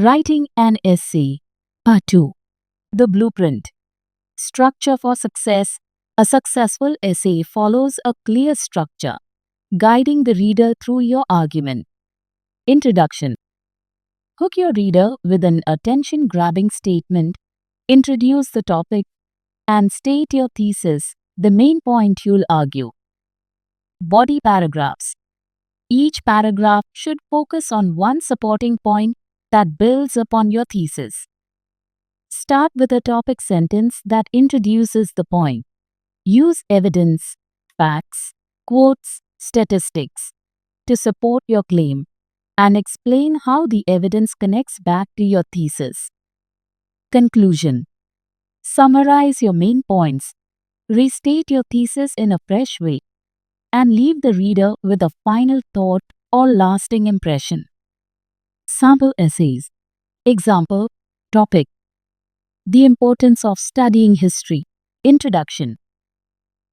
Writing an essay. Part 2. The blueprint. Structure for success. A successful essay follows a clear structure, guiding the reader through your argument. Introduction. Hook your reader with an attention grabbing statement, introduce the topic, and state your thesis, the main point you'll argue. Body paragraphs. Each paragraph should focus on one supporting point that builds upon your thesis. Start with a topic sentence that introduces the point. Use evidence, facts, quotes, statistics to support your claim and explain how the evidence connects back to your thesis. Conclusion. Summarize your main points, restate your thesis in a fresh way, and leave the reader with a final thought or lasting impression. Sample essays. Example. Topic. The importance of studying history. Introduction.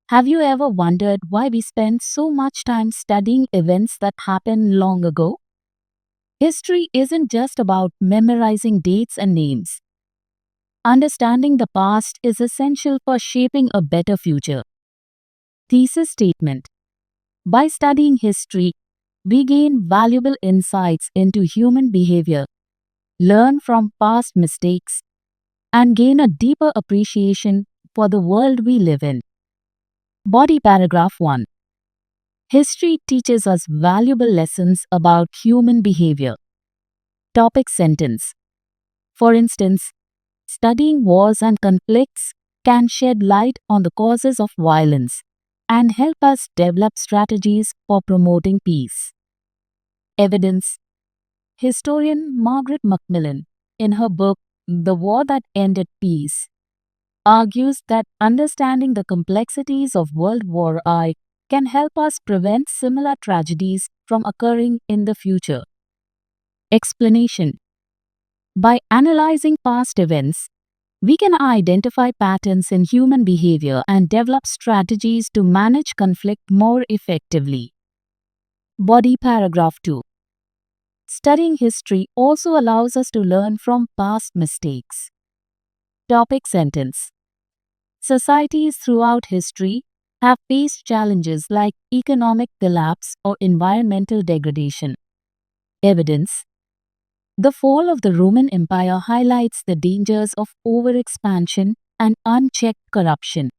Have you ever wondered why we spend so much time studying events that happened long ago? History isn't just about memorizing dates and names. Understanding the past is essential for shaping a better future. Thesis statement. By studying history, we gain valuable insights into human behavior, learn from past mistakes, and gain a deeper appreciation for the world we live in. Body paragraph 1. History teaches us valuable lessons about human behavior. Topic sentence. For instance, studying wars and conflicts can shed light on the causes of violence and help us develop strategies for promoting peace. Evidence. Historian Margaret Macmillan, in her book The War That Ended Peace, argues that understanding the complexities of World War I can help us prevent similar tragedies from occurring in the future. Explanation. By analyzing past events, we can identify patterns in human behavior and develop strategies to manage conflict more effectively. Body paragraph 2. Studying history also allows us to learn from past mistakes. Topic sentence. Societies throughout history have faced challenges like economic collapse or environmental degradation. Evidence. The fall of the Roman Empire highlights the dangers of overexpansion and unchecked corruption.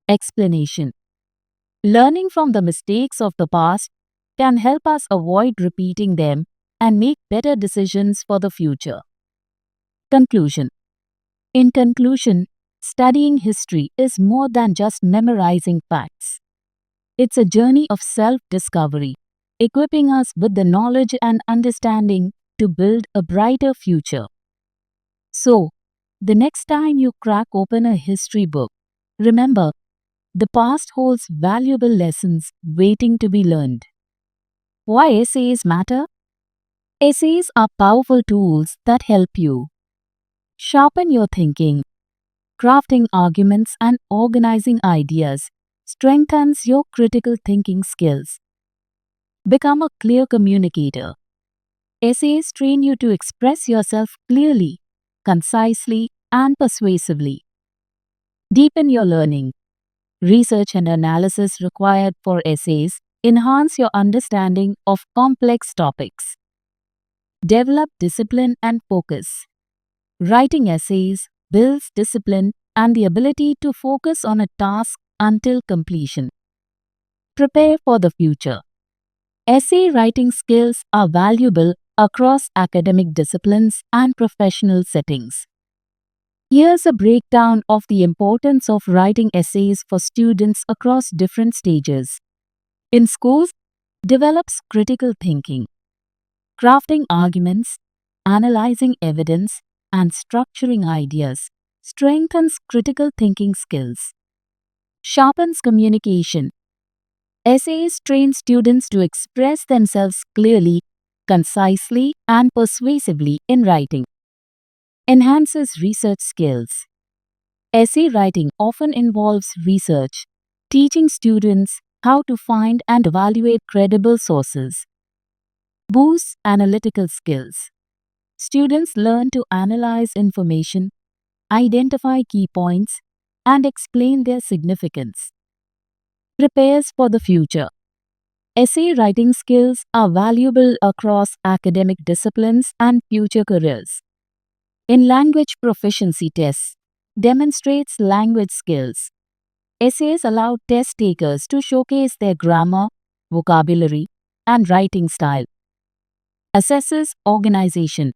Explanation. Learning from the mistakes of the past can help us avoid repeating them and make better decisions for the future. Conclusion. In conclusion, studying history is more than just memorizing facts. It's a journey of self-discovery, equipping us with the knowledge and understanding to build a brighter future. So, the next time you crack open a history book, remember, the past holds valuable lessons waiting to be learned. Why essays matter? Essays are powerful tools that help you sharpen your thinking. Crafting arguments and organizing ideas strengthens your critical thinking skills. Become a clear communicator. Essays train you to express yourself clearly, concisely, and persuasively. Deepen your learning. Research and analysis required for essays enhance your understanding of complex topics. Develop discipline and focus. Writing essays builds discipline and the ability to focus on a task until completion. Prepare for the future. Essay writing skills are valuable across academic disciplines and professional settings. Here's a breakdown of the importance of writing essays for students across different stages. In schools, develops critical thinking. Crafting arguments, analyzing evidence, and structuring ideas strengthens critical thinking skills. Sharpens communication. Essays train students to express themselves clearly, concisely, and persuasively in writing. Enhances research skills. Essay writing often involves research, teaching students how to find and evaluate credible sources. Boosts analytical skills. Students learn to analyze information, identify key points, and explain their significance. Prepares for the future. Essay writing skills are valuable across academic disciplines and future careers. In language proficiency tests, demonstrates language skills. Essays allow test takers to showcase their grammar, vocabulary, and writing style. Assesses organization.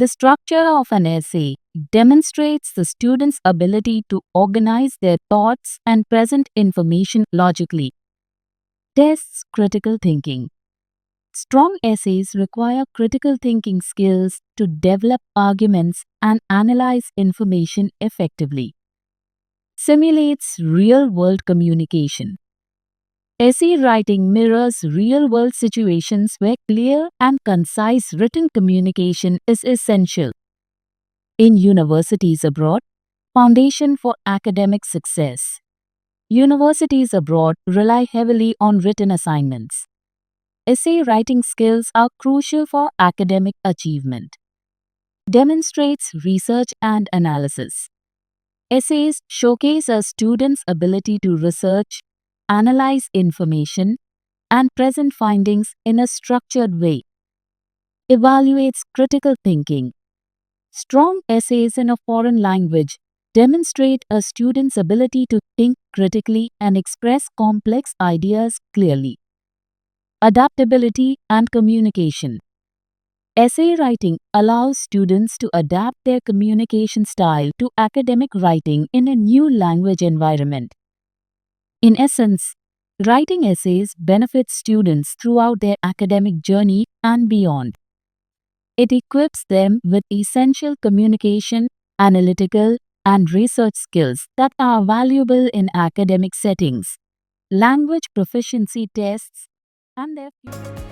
The structure of an essay demonstrates the student's ability to organize their thoughts and present information logically. Tests critical thinking. Strong essays require critical thinking skills to develop arguments and analyze information effectively. Simulates real-world communication. Essay writing mirrors real-world situations where clear and concise written communication is essential. In universities abroad, foundation for academic success. Universities abroad rely heavily on written assignments. Essay writing skills are crucial for academic achievement. Demonstrates research and analysis. Essays showcase a student's ability to research, analyze information, and present findings in a structured way. Evaluates critical thinking. Strong essays in a foreign language demonstrate a student's ability to think critically and express complex ideas clearly. Adaptability and communication. Essay writing allows students to adapt their communication style to academic writing in a new language environment. In essence, writing essays benefits students throughout their academic journey and beyond. It equips them with essential communication, analytical, and research skills that are valuable in academic settings, language proficiency tests, and their future.